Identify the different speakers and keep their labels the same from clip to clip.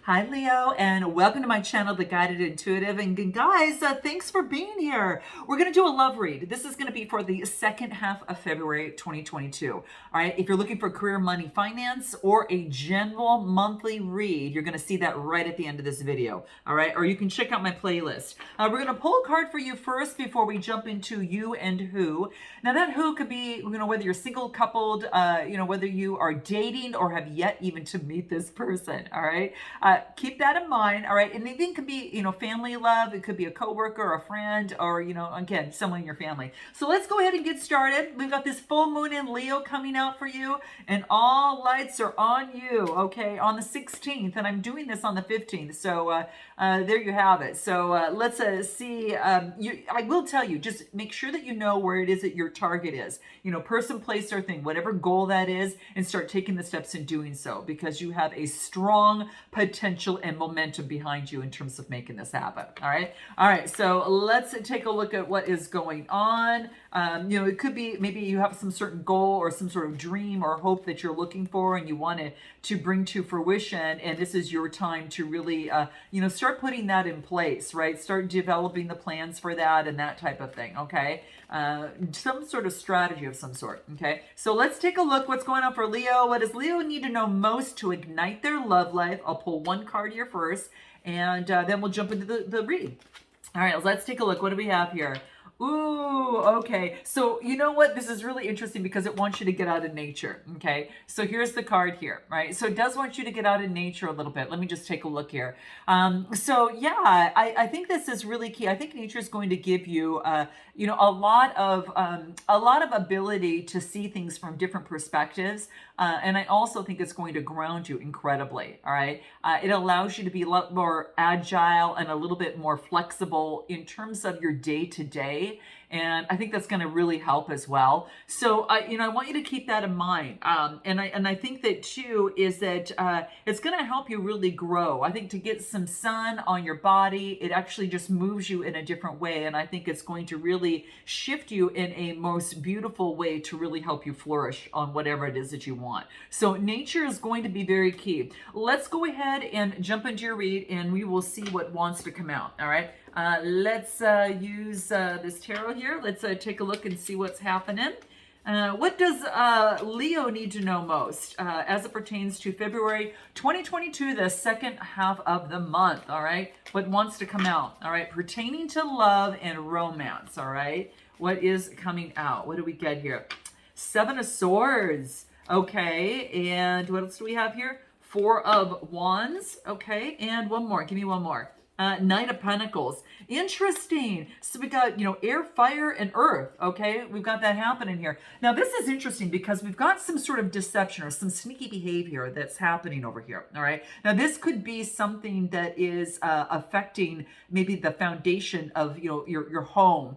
Speaker 1: Hi, Leo, and welcome to my channel, The Guided Intuitive. And guys, thanks for being here. We're going to do a love read. This is going to be for the second half of February 2022. All right, if you're looking for career, money, finance, or a general monthly read, you're going to see that right at the end of this video. All right, or you can check out my playlist. We're going to pull a card for you first before we jump into you and who. Now, that who could be, whether you're single, coupled, whether you are dating or have yet even to meet this person. All right. Keep that in mind, all right? And it even could be, family love. It could be a coworker, a friend, or, again, someone in your family. So let's go ahead and get started. We've got this full moon in Leo coming out for you, and all lights are on you, okay, on the 16th, and I'm doing this on the 15th. So there you have it. So let's see. I will tell you, just make sure that you know where it is that your target is. Person, place, or thing, whatever goal that is, and start taking the steps in doing so, because you have a strong potential and momentum behind you in terms of making this happen. All right. So let's take a look at what is going on. It could be maybe you have some certain goal or some sort of dream or hope that you're looking for, and you want it to bring to fruition. And this is your time to really, start putting that in place, right? Start developing the plans for that and that type of thing. Okay. Some sort of strategy of some sort. Okay. So let's take a look what's going on for Leo. What does Leo need to know most to ignite their love life? I'll pull one card here first, and then we'll jump into the read. All right, let's take a look. What do we have here? Ooh, okay. So you know what? This is really interesting because it wants you to get out of nature. Okay. So here's the card here, right? So it does want you to get out in nature a little bit. Let me just take a look here. So yeah, I think this is really key. I think nature is going to give you, a lot of ability to see things from different perspectives. And I also think it's going to ground you incredibly. All right. It allows you to be a lot more agile and a little bit more flexible in terms of your day to day. And I think that's going to really help as well. So, I want you to keep that in mind. And I think that too is that it's going to help you really grow. I think to get some sun on your body, it actually just moves you in a different way. And I think it's going to really shift you in a most beautiful way to really help you flourish on whatever it is that you want. So nature is going to be very key. Let's go ahead and jump into your read, and we will see what wants to come out. All right. Let's use this tarot here. Let's take a look and see what's happening. What does Leo need to know most as it pertains to February 2022, the second half of the month? All right. What wants to come out? All right. Pertaining to love and romance. All right. What is coming out? What do we get here? Seven of Swords. Okay. And what else do we have here? Four of Wands. Okay. And one more. Give me one more. Knight of Pentacles. Interesting. So we got, air, fire, and earth. Okay. We've got that happening here. Now, this is interesting because we've got some sort of deception or some sneaky behavior that's happening over here. All right. Now, this could be something that is affecting maybe the foundation of, your home,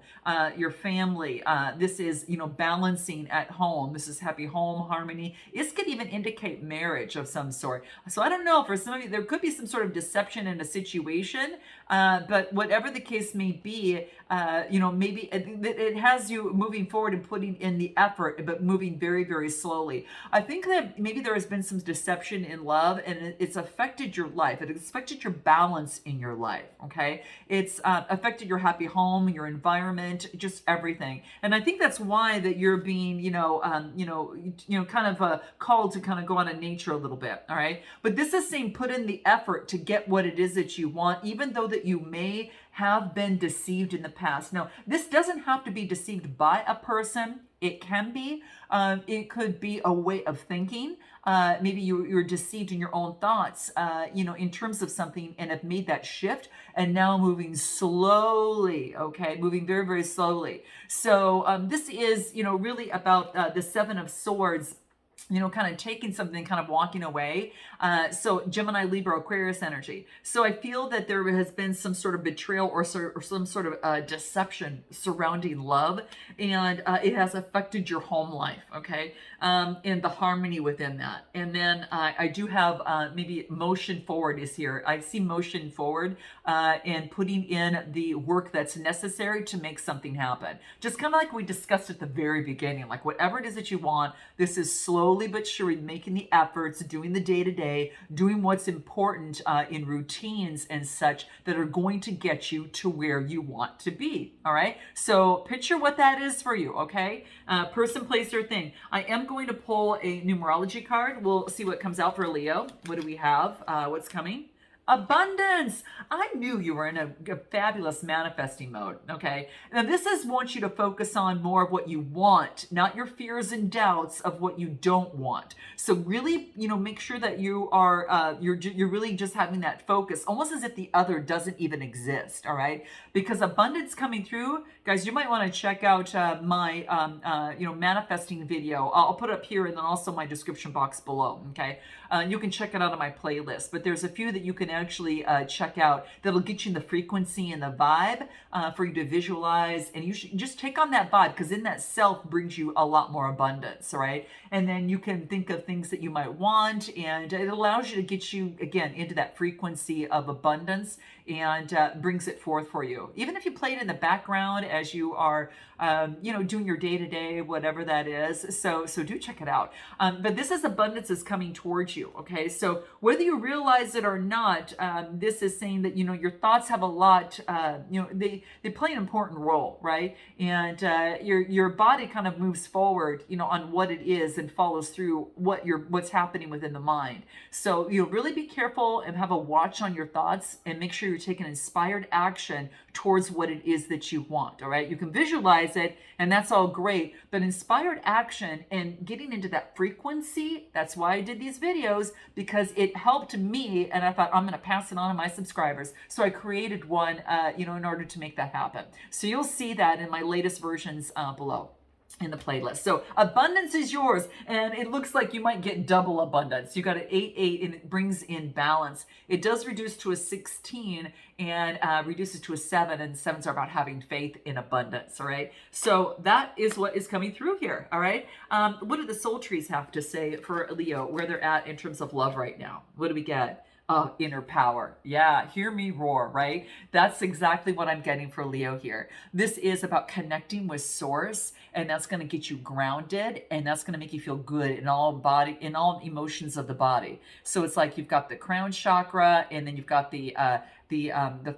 Speaker 1: your family. This is, balancing at home. This is happy home harmony. This could even indicate marriage of some sort. So I don't know. For some of you, there could be some sort of deception in a situation. But whatever the case may be, maybe it has you moving forward and putting in the effort, but moving very, very slowly. I think that maybe there has been some deception in love, and it's affected your life. It affected your balance in your life. Okay. It's affected your happy home, your environment, just everything. And I think that's why that you're being, kind of called to kind of go out of nature a little bit. All right. But this is saying put in the effort to get what it is that you want, even though that you may have been deceived in the past. Now, this doesn't have to be deceived by a person. It can be. It could be a way of thinking. Maybe you're deceived in your own thoughts, in terms of something, and have made that shift and now moving slowly, okay? Moving very, very slowly. So this is, really about the Seven of Swords, kind of taking something, kind of walking away. So Gemini, Libra, Aquarius energy. So I feel that there has been some sort of betrayal or some sort of deception surrounding love, and it has affected your home life, okay? And the harmony within that. And then I do have maybe motion forward is here. I see motion forward and putting in the work that's necessary to make something happen. Just kind of like we discussed at the very beginning, like whatever it is that you want, this is slowly slowly but surely making the efforts, doing the day-to-day, doing what's important in routines and such that are going to get you to where you want to be. All right. So picture what that is for you. Okay. Person, place, or thing. I am going to pull a numerology card. We'll see what comes out for Leo. What do we have? What's coming? Abundance. I knew you were in a fabulous manifesting mode. Okay. Now this is wants you to focus on more of what you want, not your fears and doubts of what you don't want. So really, make sure that you are you're really just having that focus, almost as if the other doesn't even exist. All right. Because abundance coming through, guys. You might want to check out my manifesting video. I'll put it up here and then also my description box below. Okay. You can check it out on my playlist, but there's a few that you can actually check out that'll get you in the frequency and the vibe for you to visualize, and you should just take on that vibe, because in that self brings you a lot more abundance. All right. And then you can think of things that you might want, and it allows you to get you again into that frequency of abundance, and brings it forth for you. Even if you play it in the background as you are doing your day-to-day, whatever that is. So do check it out. But this is abundance is coming towards you. Okay. So whether you realize it or not, this is saying that, your thoughts have a lot, they play an important role, right? And your body kind of moves forward, on what it is and follows through what's happening within the mind. So really be careful and have a watch on your thoughts, and make sure you're taking inspired action towards what it is that you want. All right. You can visualize it, and that's all great, but inspired action and getting into that frequency, that's why I did these videos, because it helped me, and I thought I'm going to pass it on to my subscribers. So I created one, in order to make that happen. So you'll see that in my latest versions below in the playlist. So abundance is yours, and it looks like you might get double abundance. You got an 8-8, and it brings in balance. It does reduce to a 16 and reduces to a 7, and 7s are about having faith in abundance. All right. So that is what is coming through here. All right. What do the soul trees have to say for Leo, where they're at in terms of love right now? What do we get? Inner power. Yeah, hear me roar, right? That's exactly what I'm getting for Leo here. This is about connecting with source, and that's going to get you grounded, and that's going to make you feel good in all emotions of the body. So it's like you've got the crown chakra, and then you've got the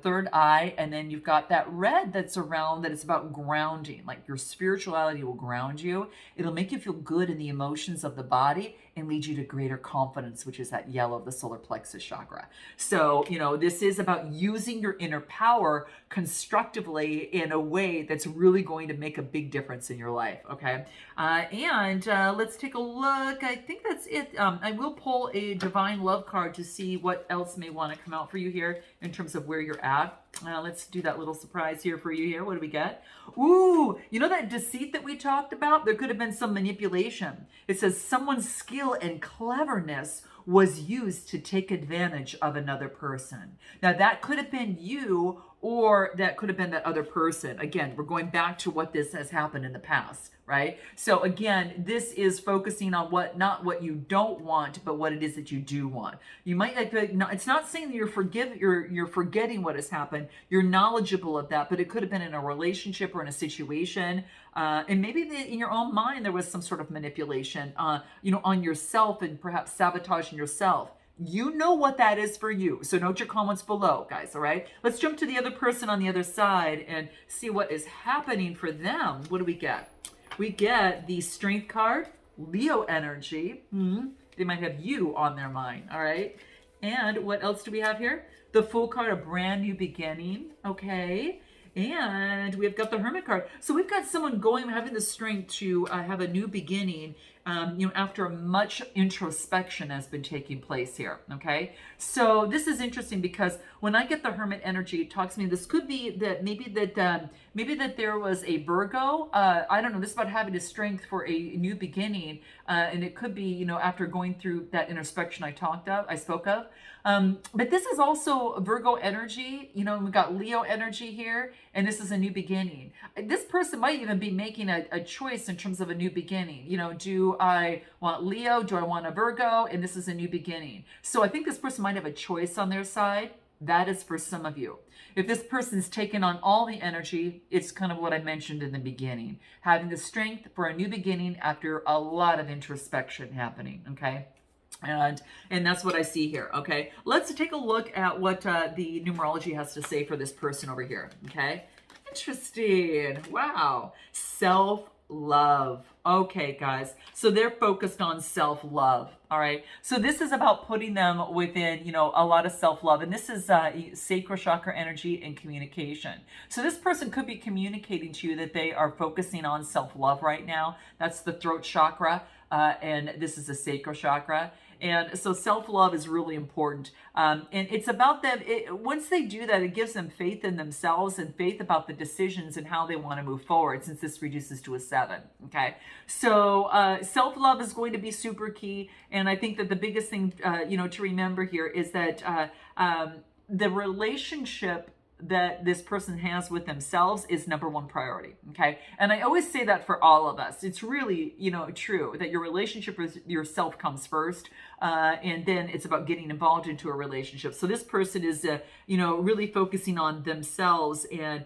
Speaker 1: third eye, and then you've got that red that's around that. It's about grounding. Like your spirituality will ground you. It'll make you feel good in the emotions of the body and lead you to greater confidence, which is that yellow of the solar plexus chakra. So, this is about using your inner power constructively in a way that's really going to make a big difference in your life. Okay. And let's take a look. I think that's it. I will pull a divine love card to see what else may want to come out for you here in terms of where you're at. Let's do that little surprise here for you here. What do we get? Ooh, that deceit that we talked about? There could have been some manipulation. It says someone's skill and cleverness was used to take advantage of another person. Now that could have been you, or that could have been that other person. Again, we're going back to what this has happened in the past, right? So again, this is focusing on not what you don't want, but what it is that you do want. You might it's not saying that you're forgetting what has happened. You're knowledgeable of that, but it could have been in a relationship or in a situation. And maybe in your own mind, there was some sort of manipulation, on yourself, and perhaps sabotaging yourself. You know what that is for you. So note your comments below, guys. All right. Let's jump to the other person on the other side and see what is happening for them. What do we get? We get the Strength card, Leo energy. They might have you on their mind. All right. And what else do we have here? The Fool card, a brand new beginning. Okay. And we've got the Hermit card. So we've got someone having the strength to have a new beginning, after much introspection has been taking place here. Okay. So this is interesting, because when I get the Hermit energy, it talks to me, this could be that maybe that there was a Virgo. I don't know. This is about having the strength for a new beginning. And it could be, after going through that introspection I spoke of. But this is also Virgo energy, we've got Leo energy here, and this is a new beginning. This person might even be making a choice in terms of a new beginning. Do I want Leo? Do I want a Virgo? And this is a new beginning. So I think this person might have a choice on their side. That is for some of you. If this person's taken on all the energy, it's kind of what I mentioned in the beginning, having the strength for a new beginning after a lot of introspection happening, okay? And that's what I see here, okay? Let's take a look at what the numerology has to say for this person over here, okay? Interesting. Wow. Self-love. Okay, guys. So they're focused on self-love. All right. So this is about putting them within, a lot of self-love. And this is sacral chakra energy and communication. So this person could be communicating to you that they are focusing on self-love right now. That's the throat chakra. And this is the sacral chakra. And so self-love is really important. And it's about them. Once they do that, it gives them faith in themselves and faith about the decisions and how they want to move forward, since this reduces to a 7. Okay. So self-love is going to be super key. And I think that the biggest thing, to remember here is that the relationship that this person has with themselves is number one priority. Okay. And I always say that for all of us. It's really, true that your relationship with yourself comes first. And then it's about getting involved into a relationship. So this person is, really focusing on themselves and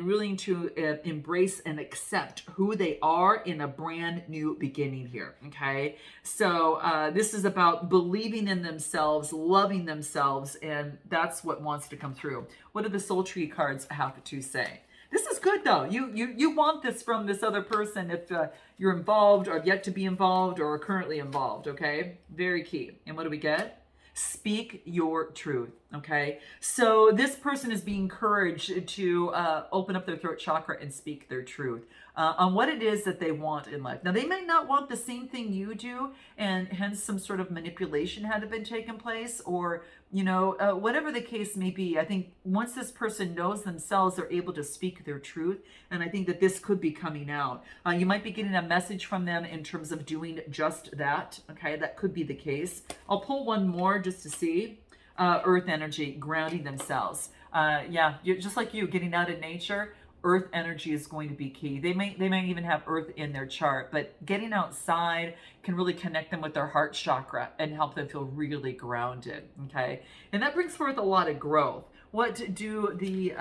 Speaker 1: willing to embrace and accept who they are in a brand new beginning here. Okay. So this is about believing in themselves, loving themselves, and that's what wants to come through. What do the soul tree cards have to say? This is good though. You want this from this other person if you're involved or have yet to be involved or are currently involved. Okay. Very key. And what do we get? Speak your truth. Okay. So this person is being encouraged to open up their throat chakra and speak their truth on what it is that they want in life. Now, they may not want the same thing you do, and hence some sort of manipulation had been taken place, or, whatever the case may be. I think once this person knows themselves, they're able to speak their truth. And I think that this could be coming out. You might be getting a message from them in terms of doing just that. Okay. That could be the case. I'll pull one more just to see. Earth energy, grounding themselves. Just like you, getting out in nature, earth energy is going to be key. They may even have earth in their chart, but getting outside can really connect them with their heart chakra and help them feel really grounded. Okay. And that brings forth a lot of growth. What do the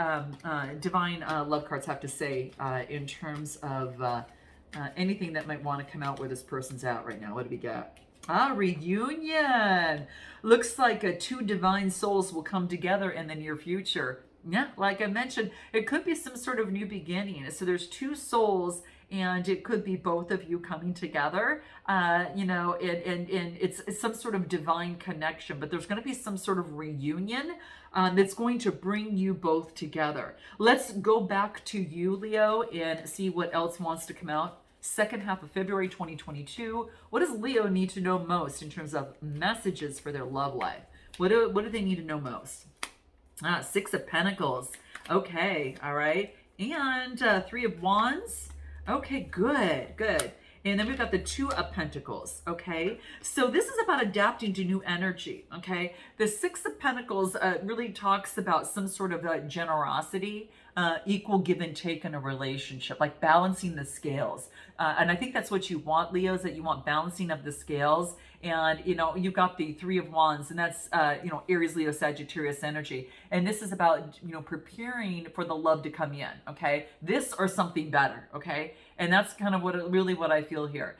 Speaker 1: divine love cards have to say in terms of anything that might want to come out where this person's at right now? What do we got? Reunion. Looks like 2 divine souls will come together in the near future. Yeah, like I mentioned, it could be some sort of new beginning. So there's 2 souls, and it could be both of you coming together. And it's some sort of divine connection, but there's going to be some sort of reunion that's going to bring you both together. Let's go back to you, Leo, and see what else wants to come out. Second half of February 2022. What does Leo need to know most in terms of messages for their love life? What do they need to know most? 6 of Pentacles. Okay, all right. And 3 of Wands. Okay, good. And then we've got the 2 of Pentacles, okay? So this is about adapting to new energy, okay? The 6 of Pentacles really talks about some sort of generosity, equal give and take in a relationship, like balancing the scales. And I think that's what you want, Leo, is that you want balancing of the scales. And, you've got the 3 of Wands, and that's, Aries, Leo, Sagittarius energy. And this is about, preparing for the love to come in, okay? This or something better, okay? And that's kind of what I feel here.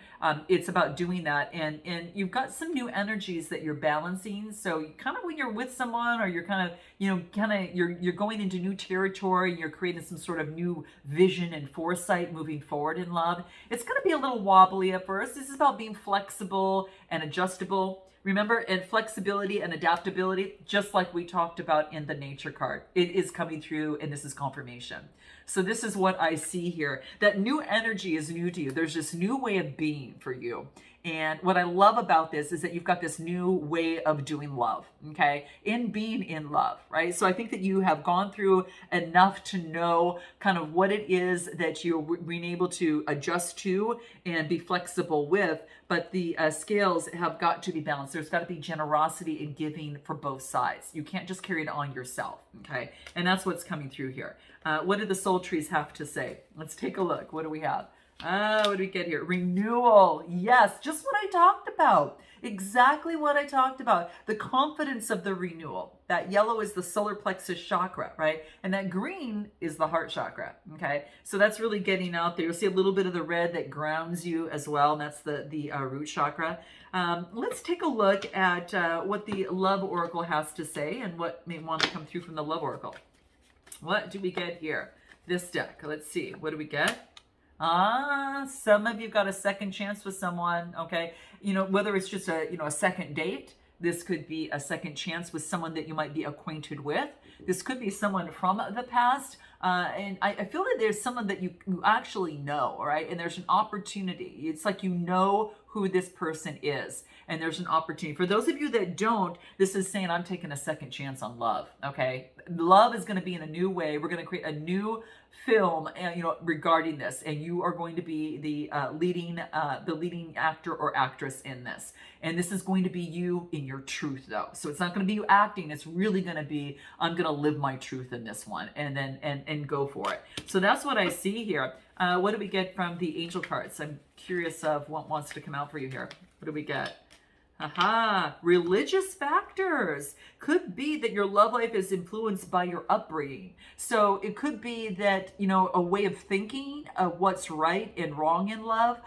Speaker 1: It's about doing that. And you've got some new energies that you're balancing. So kind of when you're with someone, or you're kind of, you're going into new territory, you're creating some sort of new vision and foresight moving forward in love. It's going to be a little wobbly at first. This is about being flexible and adjustable. Remember, and flexibility and adaptability, just like we talked about in the nature card, it is coming through, and this is confirmation. So this is what I see here. That new energy is new to you. There's this new way of being for you. And what I love about this is that you've got this new way of doing love, okay? In being in love, right? So I think that you have gone through enough to know kind of what it is that you're being able to adjust to and be flexible with, but the scales have got to be balanced. There's got to be generosity and giving for both sides. You can't just carry it on yourself, okay? And that's what's coming through here. What do the soul trees have to say? Let's take a look. What do we have? What do we get here? Renewal. Yes, just what I talked about. Exactly what I talked about. The confidence of the renewal. That yellow is the solar plexus chakra, right? And that green is the heart chakra. Okay, so that's really getting out there. You'll see a little bit of the red that grounds you as well. And that's the root chakra. Let's take a look at what the love oracle has to say and what may want to come through from the love oracle. What do we get here? This deck. Let's see. What do we get? Some of you got a second chance with someone, okay? You know, whether it's just a second date, this could be a second chance with someone that you might be acquainted with. This could be someone from the past. And I feel that there's someone that you actually know, all right? And there's an opportunity. It's like you know who this person is. And there's an opportunity. For those of you that don't, this is saying I'm taking a second chance on love, okay? Love is going to be in a new way. We're going to create a new film, regarding this, and you are going to be the leading actor or actress in this. And this is going to be you in your truth, though. So it's not going to be you acting. It's really going to be I'm going to live my truth in this one, and then and go for it. So that's what I see here. What do we get from the angel cards? I'm curious of what wants to come out for you here. What do we get? Aha, religious factors. Could be that your love life is influenced by your upbringing. So it could be that, a way of thinking of what's right and wrong in love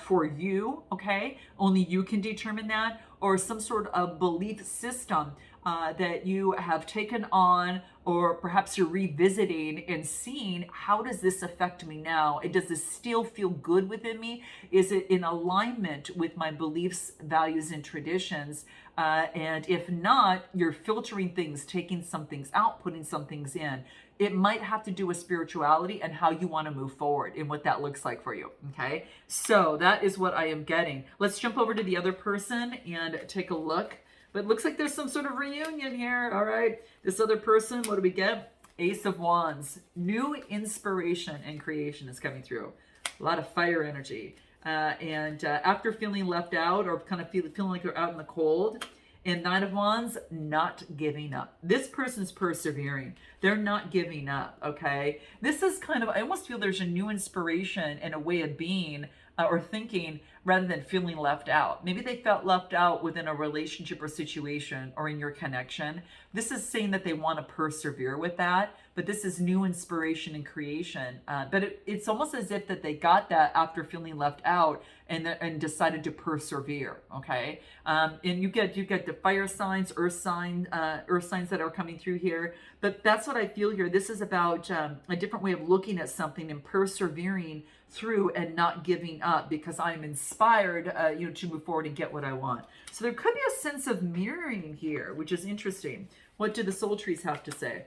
Speaker 1: for you, okay? Only you can determine that, or some sort of belief system that you have taken on, or perhaps you're revisiting and seeing, how does this affect me now? And does this still feel good within me? Is it in alignment with my beliefs, values, and traditions? And if not, you're filtering things, taking some things out, putting some things in. It might have to do with spirituality and how you want to move forward and what that looks like for you. Okay, so that is what I am getting. Let's jump over to the other person and take a look. But it looks like there's some sort of reunion here. All right, this other person, what do we get? Ace of Wands. New inspiration and creation is coming through. A lot of fire energy. And after feeling left out, or kind of feeling like they're out in the cold, and Nine of Wands, not giving up. This person's persevering. They're not giving up, okay? This is kind of, I almost feel there's a new inspiration and a way of being or thinking rather than feeling left out. Maybe they felt left out within a relationship or situation or in your connection. This is saying that they want to persevere with that, but this is new inspiration and creation. But it's almost as if that they got that after feeling left out and decided to persevere, okay? And you get the fire signs, earth signs that are coming through here. But that's what I feel here. This is about a different way of looking at something and persevering through and not giving up, because I'm inspired to move forward and get what I want. So there could be a sense of mirroring here, which is interesting. What do the soul trees have to say?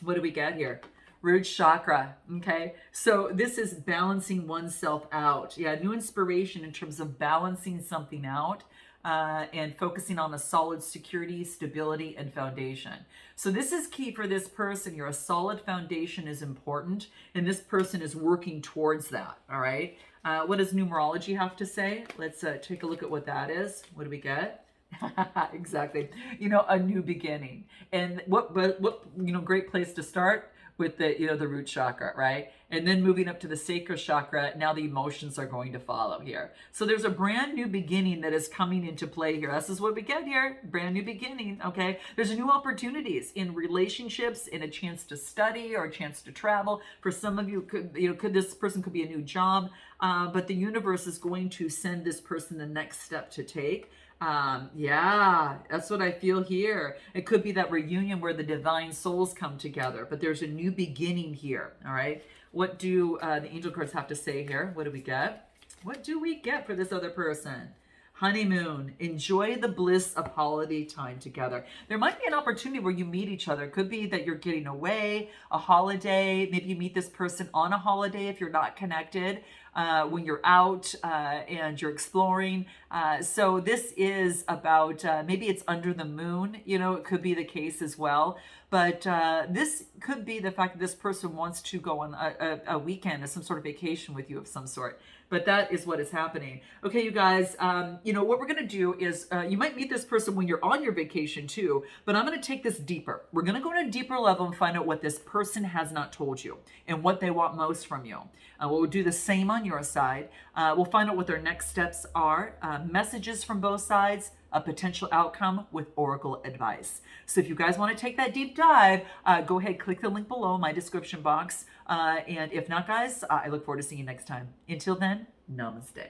Speaker 1: What do we get here? Root chakra, okay? So this is balancing oneself out. Yeah, new inspiration in terms of balancing something out and focusing on a solid security, stability, and foundation. So this is key for this person here. A solid foundation is important, and this person is working towards that, all right? What does numerology have to say? Let's take a look at what that is. What do we get? Exactly. A new beginning. And what great place to start with the root chakra, right? And then moving up to the sacral chakra, now the emotions are going to follow here. So there's a brand new beginning that is coming into play here. This is what we get here, brand new beginning, okay? There's new opportunities in relationships, in a chance to study or a chance to travel. For some of you, this person could be a new job, but the universe is going to send this person the next step to take. Yeah, that's what I feel here. It could be that reunion where the divine souls come together, but there's a new beginning here. All right. What do the angel cards have to say here? What do we get? What do we get for this other person? Honeymoon. Enjoy the bliss of holiday time together. There might be an opportunity where you meet each other. It could be that you're getting away, a holiday. Maybe you meet this person on a holiday if you're not connected, when you're out and you're exploring. So this is about, maybe it's under the moon, it could be the case as well. But this could be the fact that this person wants to go on a weekend or some sort of vacation with you of some sort. but that is what is happening. Okay, you guys, what we're going to do is you might meet this person when you're on your vacation too, but I'm going to take this deeper. We're going to go to a deeper level and find out what this person has not told you and what they want most from you. We'll do the same on your side. We'll find out what their next steps are, messages from both sides, a potential outcome with oracle advice. So if you guys want to take that deep dive, go ahead, click the link below in my description box. And if not, guys, I look forward to seeing you next time. Until then, namaste.